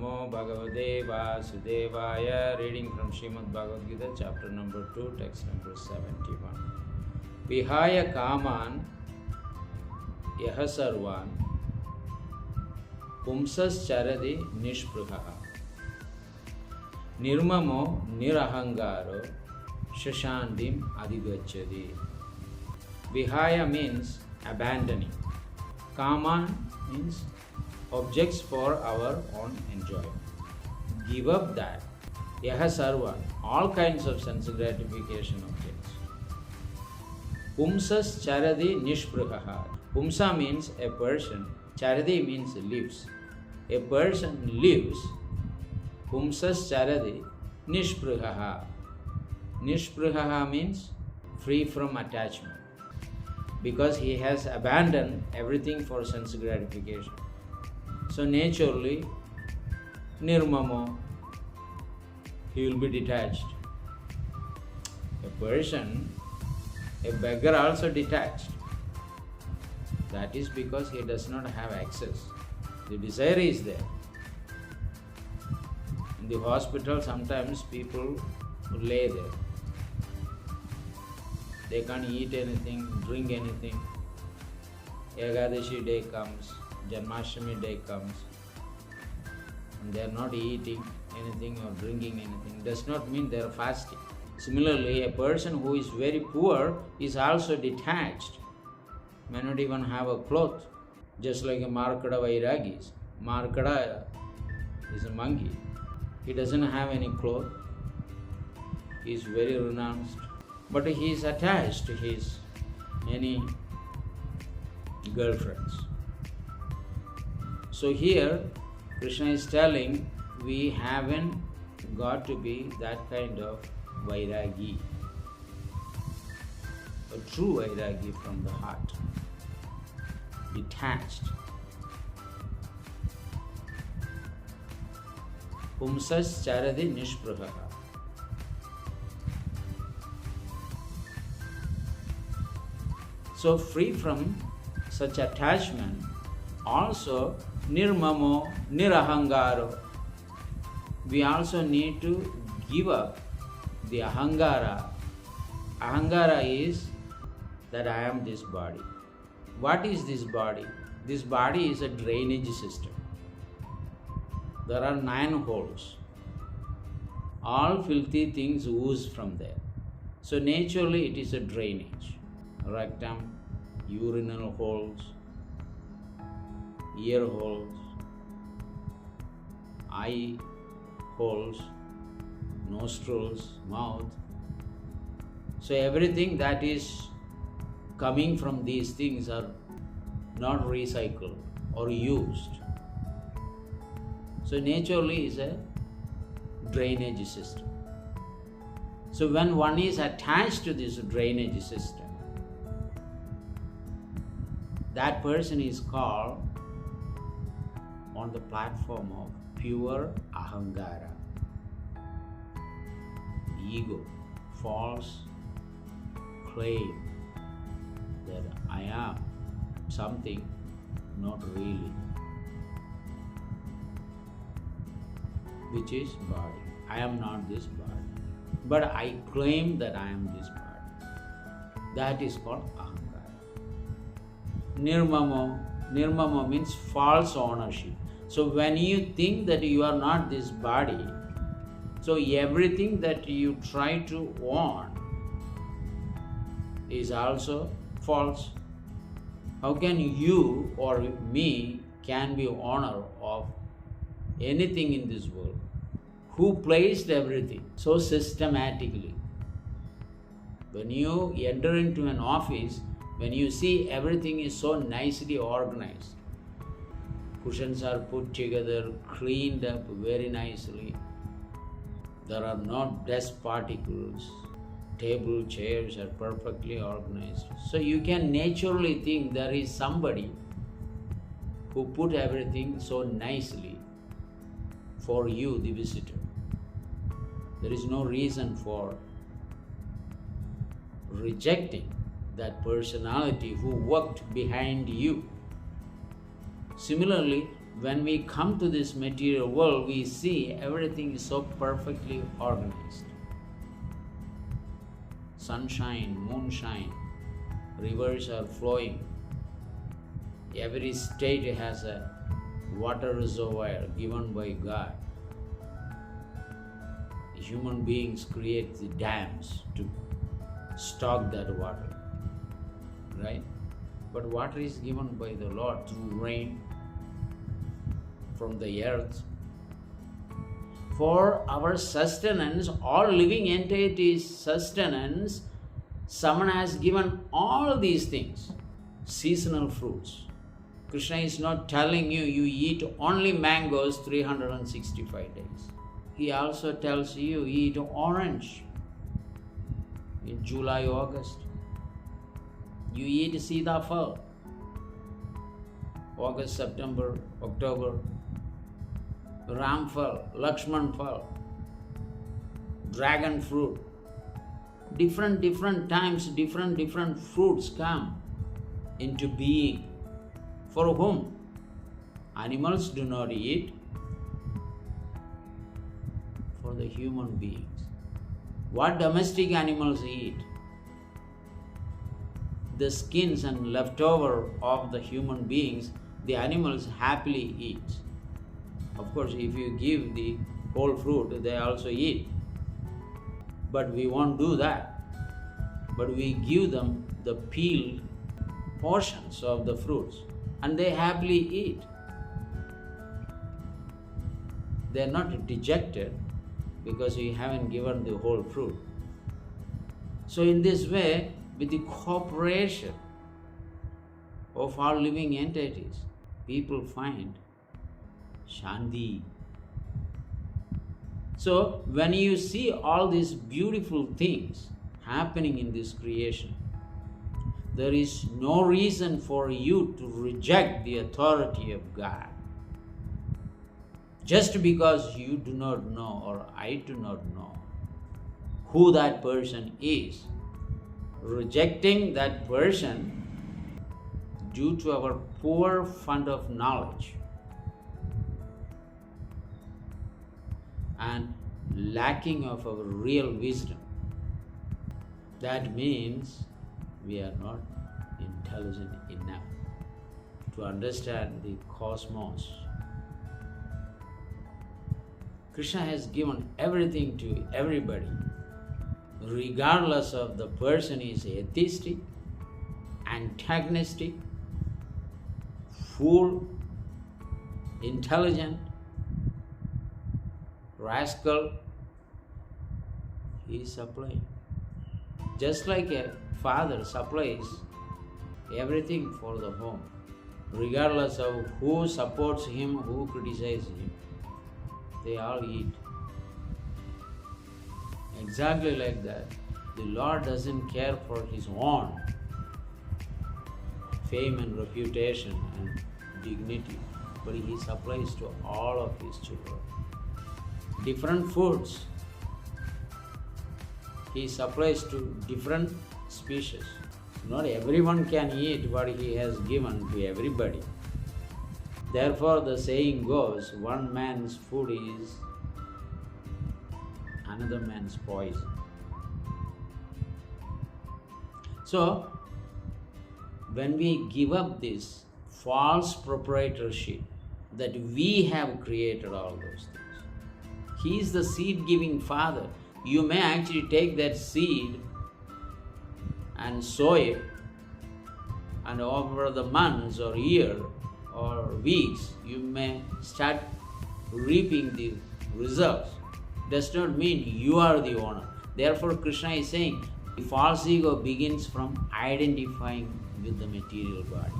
Namo Bhagavate Vasudevaya. Reading from Bhagavad-Gita, chapter number 2, text number 71. Vihaya Kaman Yaha Sarvan Pumsas Charadi Nishpruhaha Nirmamo Nirahangaro Shashandim Adigachadi. Vihaya means abandoning. Kaman means objects for our own enjoyment. Give up that. Yaha sarva, all kinds of sense gratification objects. Pumsas charadi nishpruhaha. Pumsa means a person. Charadi means lives. A person lives. Pumsas charadi nishpruhaha. Nishpruhaha means free from attachment, because he has abandoned everything for sense gratification. So naturally, nirmamo, he will be detached. A person, a beggar also detached. That is because he does not have access. The desire is there. In the hospital, sometimes people lay there. They can't eat anything, drink anything. Ekadashi day comes, Janmashtami day comes, and they are not eating anything or drinking anything. Does not mean they are fasting. Similarly, a person who is very poor is also detached, may not even have a cloth, just like a Markada Vairagis. Markada is a monkey. He doesn't have any cloth. He is very renounced, but he is attached to his many girlfriends. So here, Krishna is telling we haven't got to be that kind of Vairagi, a true Vairagi from the heart, detached. Pumsas charadi nishpruhaha. So free from such attachment, also nirmamo, nirahangaro. We also need to give up the ahangara. Ahangara is that I am this body. What is this body? This body is a drainage system. There are 9 holes. All filthy things ooze from there. So naturally it is a drainage. Rectum, urinal holes, ear holes, eye holes, nostrils, mouth. So everything that is coming from these things are not recycled or used. So naturally is a drainage system. So when one is attached to this drainage system, that person is called on the platform of pure ahangara. Ego, false claim that I am something, not really, which is body. I am not this body, but I claim that I am this body. That is called ahangara. Nirmamo means false ownership. So when you think that you are not this body, so everything that you try to own is also false. How can you or me can be owner of anything in this world? Who placed everything so systematically? When you enter into an office, when you see everything is so nicely organized, cushions are put together, cleaned up very nicely, there are no dust particles, table, chairs are perfectly organized. So you can naturally think there is somebody who put everything so nicely for you, the visitor. There is no reason for rejecting that personality who worked behind you. Similarly, when we come to this material world, we see everything is so perfectly organized. Sunshine, moonshine, rivers are flowing. Every state has a water reservoir given by God. Human beings create the dams to stock that water, right? But water is given by the Lord through rain from the earth. For our sustenance, all living entities' sustenance, someone has given all these things. Seasonal fruits. Krishna is not telling you eat only mangoes 365 days. He also tells you eat orange in July, August. You eat Sitafal, August, September, October. Ramfal, Lakshmanfal, dragon fruit. Different times, different fruits come into being. For whom? Animals do not eat. For the human beings. What domestic animals eat? The skins and leftover of the human beings, the animals happily eat. Of course, if you give the whole fruit, they also eat. But we won't do that. But we give them the peeled portions of the fruits, and they happily eat. They are not dejected because we haven't given the whole fruit. So in this way, with the cooperation of all living entities, people find Shanti. So when you see all these beautiful things happening in this creation, there is no reason for you to reject the authority of God. Just because you do not know, or I do not know, who that person is, rejecting that person due to our poor fund of knowledge and lacking of our real wisdom, that means we are not intelligent enough to understand the cosmos. Krishna has given everything to everybody, regardless of the person is atheistic, antagonistic, fool, intelligent, rascal. He is supplying. Just like a father supplies everything for the home, regardless of who supports him, who criticizes him, they all eat. Exactly like that, the Lord doesn't care for his own fame and reputation and dignity, but he supplies to all of his children. Different foods he supplies to different species. Not everyone can eat what he has given to everybody. Therefore, the saying goes, one man's food is another man's poison. So, when we give up this false proprietorship that we have created all those things, he is the seed-giving Father. You may actually take that seed and sow it, and over the months or year or weeks, you may start reaping the results. Does not mean you are the owner. Therefore, Krishna is saying, the false ego begins from identifying with the material body.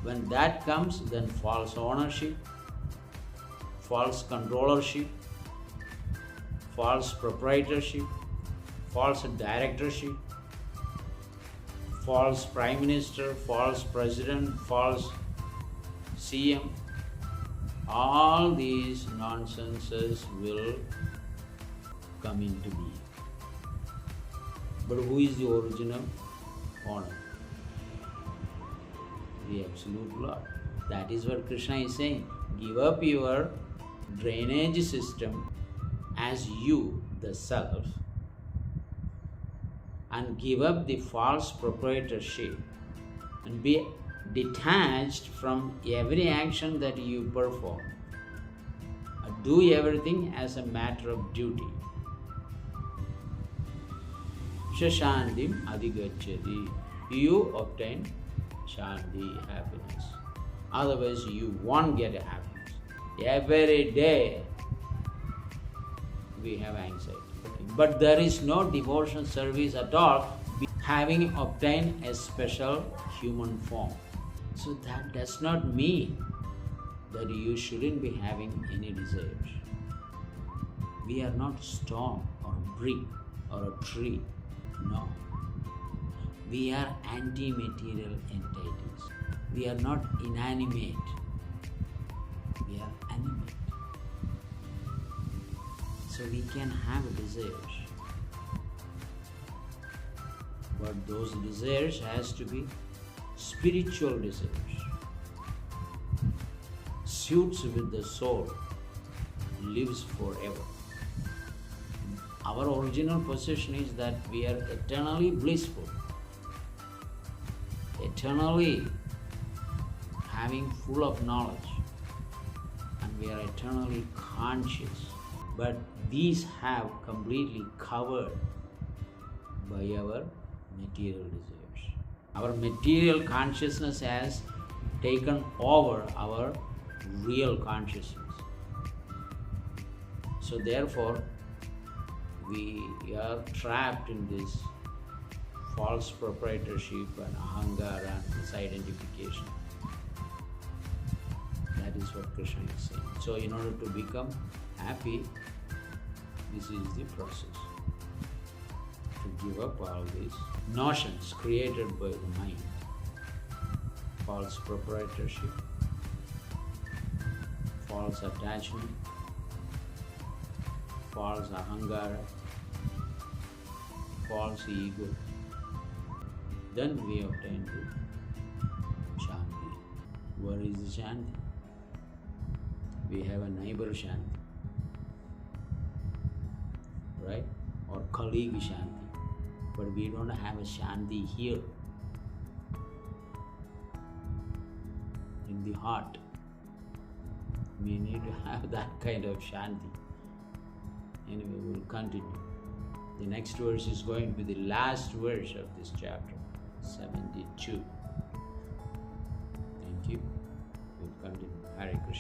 When that comes, then false ownership, false controllership, false proprietorship, false directorship, false prime minister, false president, false CM, all these nonsenses will come into being. But who is the original owner? The absolute Lord. That is what Krishna is saying. Give up your drainage system as you, the self, and give up the false proprietorship and be detached from every action that you perform. Do everything as a matter of duty. Shashantim adhigacchati. You obtain shanti, happiness. Otherwise, you won't get happiness. Every day we have anxiety. But there is no devotional service at all having obtained a special human form. So that does not mean that you shouldn't be having any desires. We are not stone or brick or a tree. No. We are anti-material entities. We are not inanimate. We are animate. So we can have desires. But those desires has to be spiritual desires. Suits with the soul, lives forever. Our original position is that we are eternally blissful, eternally having full of knowledge, and we are eternally conscious. But these have completely covered by our material desires. Our material consciousness has taken over our real consciousness. So therefore, we are trapped in this false proprietorship and ahangara and misidentification. That is what Krishna is saying. So in order to become happy, this is the process. To give up all these notions created by the mind. False proprietorship, false attachment, false ahangara, false ego. Then we obtain the shanti. Where is the shanti? We have a neighbor shanti, right? Or colleague shanti. But we don't have a shanti here, in the heart. We need to have that kind of shanti. Anyway, we'll continue. The next verse is going to be the last verse of this chapter, 72. Thank you. We'll continue. Hare Krishna.